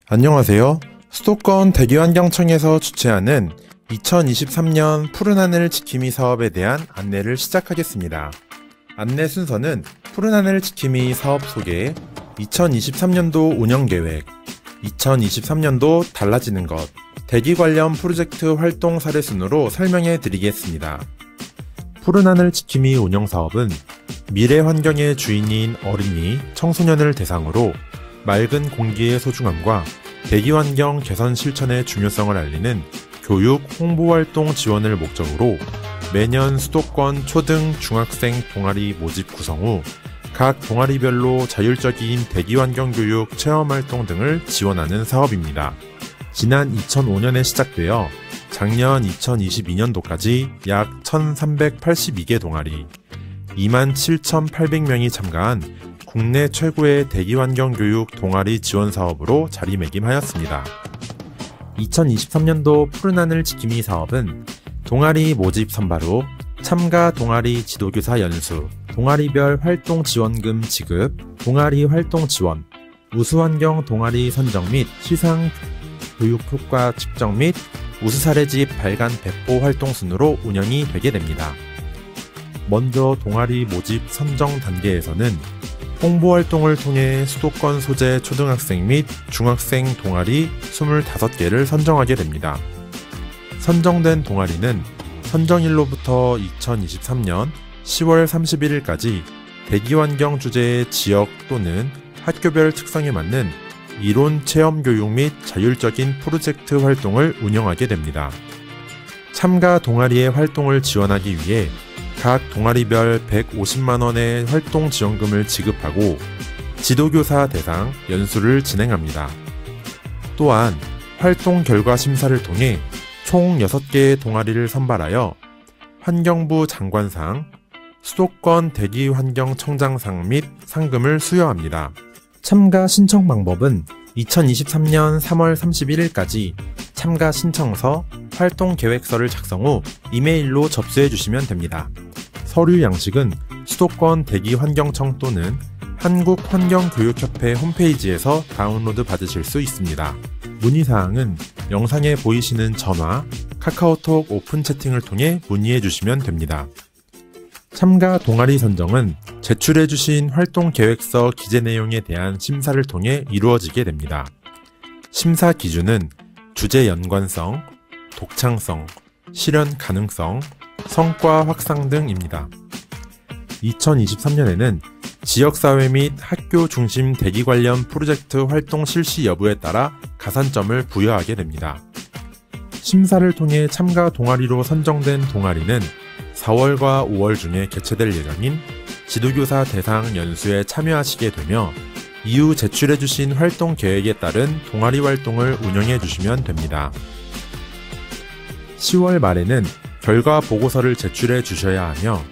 안녕하세요. 수도권 대기환경청에서 주최하는 2023년 푸른 하늘 지킴이 사업에 대한 안내를 시작하겠습니다. 안내 순서는 푸른 하늘 지킴이 사업 소개, 2023년도 운영계획, 2023년도 달라지는 것, 대기 관련 프로젝트 활동 사례 순으로 설명해 드리겠습니다. 푸른 하늘 지킴이 운영사업은 미래 환경의 주인인 어린이, 청소년을 대상으로 맑은 공기의 소중함과 대기환경 개선 실천의 중요성을 알리는 교육, 홍보활동 지원을 목적으로 매년 수도권 초등, 중학생 동아리 모집 구성 후 각 동아리별로 자율적인 대기환경 교육 체험활동 등을 지원하는 사업입니다. 지난 2005년에 시작되어 작년 2022년도까지 약 1382개 동아리, 27,800명이 참가한 국내 최고의 대기환경교육 동아리 지원 사업으로 자리매김하였습니다. 2023년도 푸른 하늘 지킴이 사업은 동아리 모집 선발 후 참가 동아리 지도교사 연수, 동아리별 활동 지원금 지급, 동아리 활동 지원, 우수환경 동아리 선정 및 시상 교육 효과 측정 및 우수 사례집 발간 배포 활동 순으로 운영이 되게 됩니다. 먼저 동아리 모집 선정 단계에서는 홍보활동을 통해 수도권 소재 초등학생 및 중학생 동아리 25개를 선정하게 됩니다. 선정된 동아리는 선정일로부터 2023년 10월 31일까지 대기환경 주제의 지역 또는 학교별 특성에 맞는 이론 체험 교육 및 자율적인 프로젝트 활동을 운영하게 됩니다. 참가 동아리의 활동을 지원하기 위해 각 동아리별 150만원의 활동 지원금을 지급하고 지도교사 대상 연수를 진행합니다. 또한 활동 결과 심사를 통해 총 6개의 동아리를 선발하여 환경부 장관상, 수도권 대기환경청장상 및 상금을 수여합니다. 참가 신청 방법은 2023년 3월 31일까지 참가 신청서, 활동 계획서를 작성 후 이메일로 접수해 주시면 됩니다. 서류 양식은 수도권 대기환경청 또는 한국환경교육협회 홈페이지에서 다운로드 받으실 수 있습니다. 문의사항은 영상에 보이시는 전화, 카카오톡 오픈 채팅을 통해 문의해 주시면 됩니다. 참가 동아리 선정은 제출해 주신 활동 계획서 기재 내용에 대한 심사를 통해 이루어지게 됩니다. 심사 기준은 주제 연관성, 독창성, 실현 가능성, 성과 확산 등입니다. 2023년에는 지역사회 및 학교 중심 대기 관련 프로젝트 활동 실시 여부에 따라 가산점을 부여하게 됩니다. 심사를 통해 참가 동아리로 선정된 동아리는 4월과 5월 중에 개최될 예정인 지도교사 대상 연수에 참여하시게 되며 이후 제출해주신 활동 계획에 따른 동아리 활동을 운영해 주시면 됩니다. 10월 말에는 결과 보고서를 제출해 주셔야 하며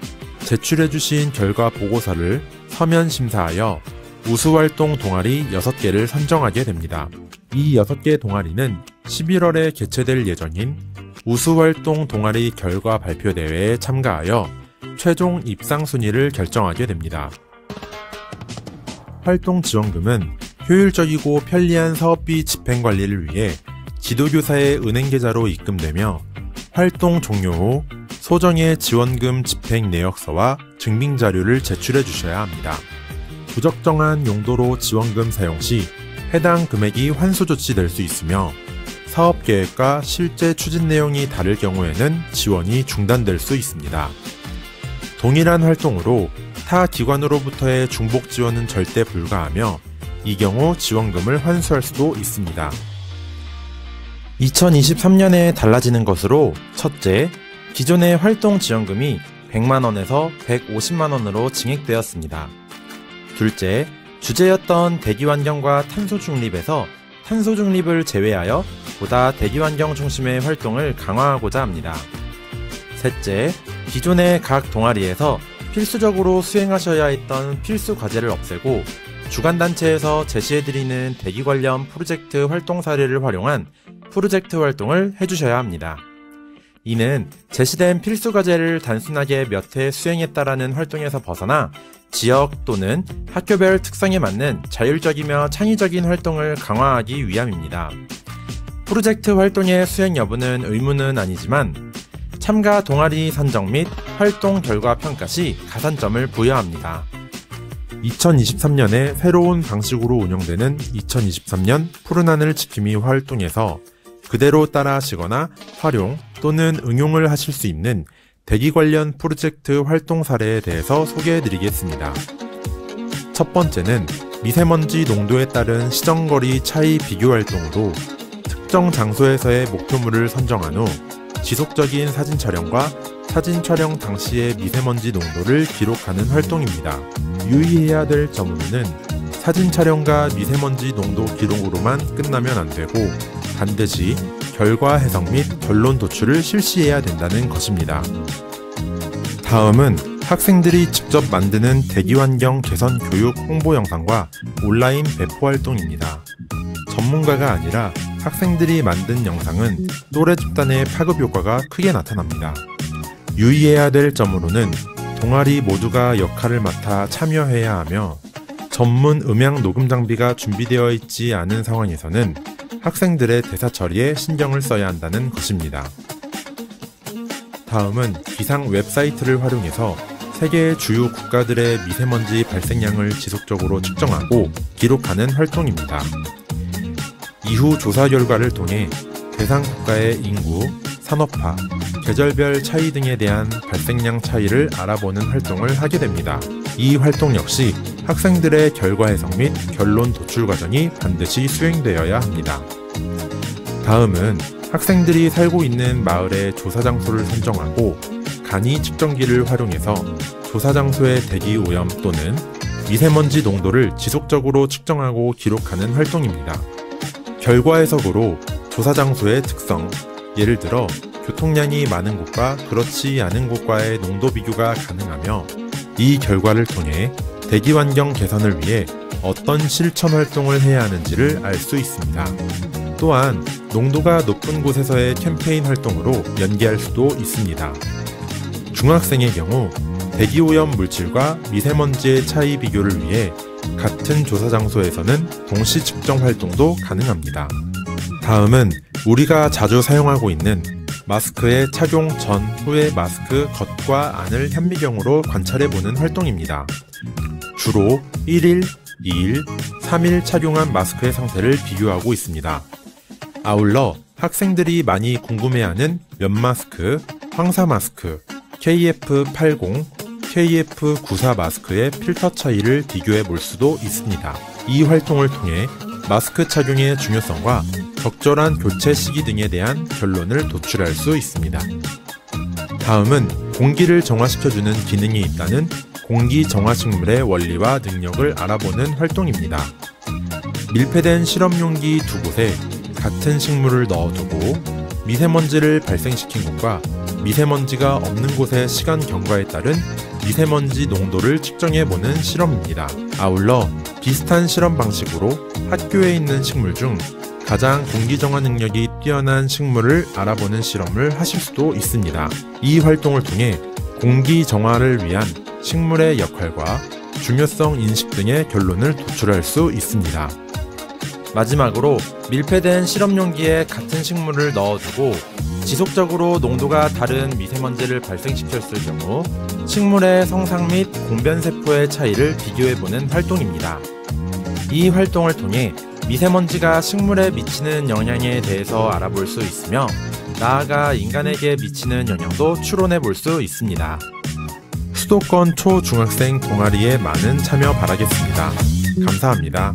제출해 주신 결과 보고서를 서면 심사하여 우수활동 동아리 6개를 선정하게 됩니다. 이 6개 동아리는 11월에 개최될 예정인 우수활동 동아리 결과 발표 대회에 참가하여 최종 입상 순위를 결정하게 됩니다. 활동 지원금은 효율적이고 편리한 사업비 집행 관리를 위해 지도교사의 은행 계좌로 입금되며 활동 종료 후 소정의 지원금 집행 내역서와 증빙 자료를 제출해 주셔야 합니다. 부적정한 용도로 지원금 사용 시 해당 금액이 환수 조치될 수 있으며 사업 계획과 실제 추진 내용이 다를 경우에는 지원이 중단될 수 있습니다. 동일한 활동으로 타 기관으로부터의 중복 지원은 절대 불가하며 이 경우 지원금을 환수할 수도 있습니다. 2023년에 달라지는 것으로 첫째, 기존의 활동 지원금이 100만원에서 150만원으로 증액되었습니다. 둘째, 주제였던 대기환경과 탄소중립에서 탄소중립을 제외하여 보다 대기환경 중심의 활동을 강화하고자 합니다. 셋째, 기존의 각 동아리에서 필수적으로 수행하셔야 했던 필수 과제를 없애고 주간단체에서 제시해드리는 대기 관련 프로젝트 활동 사례를 활용한 프로젝트 활동을 해주셔야 합니다. 이는 제시된 필수 과제를 단순하게 몇 회 수행했다라는 활동에서 벗어나 지역 또는 학교별 특성에 맞는 자율적이며 창의적인 활동을 강화하기 위함입니다. 프로젝트 활동의 수행 여부는 의무는 아니지만 참가 동아리 선정 및 활동 결과 평가 시 가산점을 부여합니다. 2023년에 새로운 방식으로 운영되는 2023년 푸른 하늘 지킴이 활동에서 그대로 따라하시거나 활용 또는 응용을 하실 수 있는 대기 관련 프로젝트 활동 사례에 대해서 소개해드리겠습니다. 첫 번째는 미세먼지 농도에 따른 시정거리 차이 비교 활동으로 특정 장소에서의 목표물을 선정한 후 지속적인 사진 촬영과 사진 촬영 당시의 미세먼지 농도를 기록하는 활동입니다. 유의해야 될 점으로는 사진 촬영과 미세먼지 농도 기록으로만 끝나면 안 되고 반드시 결과 해석 및 결론 도출을 실시해야 된다는 것입니다. 다음은 학생들이 직접 만드는 대기환경 개선 교육 홍보 영상과 온라인 배포 활동입니다. 전문가가 아니라 학생들이 만든 영상은 또래 집단의 파급 효과가 크게 나타납니다. 유의해야 될 점으로는 동아리 모두가 역할을 맡아 참여해야 하며 전문 음향 녹음 장비가 준비되어 있지 않은 상황에서는 학생들의 대사 처리에 신경을 써야 한다는 것입니다. 다음은 기상 웹사이트를 활용해서 세계 주요 국가들의 미세먼지 발생량을 지속적으로 측정하고 기록하는 활동입니다. 이후 조사 결과를 통해 대상 국가의 인구, 산업화, 계절별 차이 등에 대한 발생량 차이를 알아보는 활동을 하게 됩니다. 이 활동 역시 학생들의 결과 해석 및 결론 도출 과정이 반드시 수행되어야 합니다. 다음은 학생들이 살고 있는 마을의 조사 장소를 선정하고 간이 측정기를 활용해서 조사 장소의 대기 오염 또는 미세먼지 농도를 지속적으로 측정하고 기록하는 활동입니다. 결과 해석으로 조사 장소의 특성, 예를 들어 교통량이 많은 곳과 그렇지 않은 곳과의 농도 비교가 가능하며 이 결과를 통해 대기환경 개선을 위해 어떤 실천 활동을 해야 하는지를 알 수 있습니다. 또한 농도가 높은 곳에서의 캠페인 활동으로 연계할 수도 있습니다. 중학생의 경우 대기오염 물질과 미세먼지의 차이 비교를 위해 같은 조사 장소에서는 동시 측정 활동도 가능합니다. 다음은 우리가 자주 사용하고 있는 마스크의 착용 전, 후의 마스크 겉과 안을 현미경으로 관찰해보는 활동입니다. 주로 1일, 2일, 3일 착용한 마스크의 상태를 비교하고 있습니다. 아울러 학생들이 많이 궁금해하는 면 마스크, 황사 마스크, KF80, KF94 마스크의 필터 차이를 비교해 볼 수도 있습니다. 이 활동을 통해 마스크 착용의 중요성과 적절한 교체 시기 등에 대한 결론을 도출할 수 있습니다. 다음은 공기를 정화시켜주는 기능이 있다는 공기 정화식물의 원리와 능력을 알아보는 활동입니다. 밀폐된 실험용기 두 곳에 같은 식물을 넣어두고 미세먼지를 발생시킨 곳과 미세먼지가 없는 곳의 시간 경과에 따른 미세먼지 농도를 측정해보는 실험입니다. 아울러 비슷한 실험 방식으로 학교에 있는 식물 중 가장 공기 정화 능력이 뛰어난 식물을 알아보는 실험을 하실 수도 있습니다. 이 활동을 통해 공기 정화를 위한 식물의 역할과 중요성 인식 등의 결론을 도출할 수 있습니다. 마지막으로 밀폐된 실험용기에 같은 식물을 넣어두고 지속적으로 농도가 다른 미세먼지를 발생시켰을 경우 식물의 성상 및 공변세포의 차이를 비교해보는 활동입니다. 이 활동을 통해 미세먼지가 식물에 미치는 영향에 대해서 알아볼 수 있으며 나아가 인간에게 미치는 영향도 추론해 볼 수 있습니다. 수도권 초중학생 동아리에 많은 참여 바라겠습니다. 감사합니다.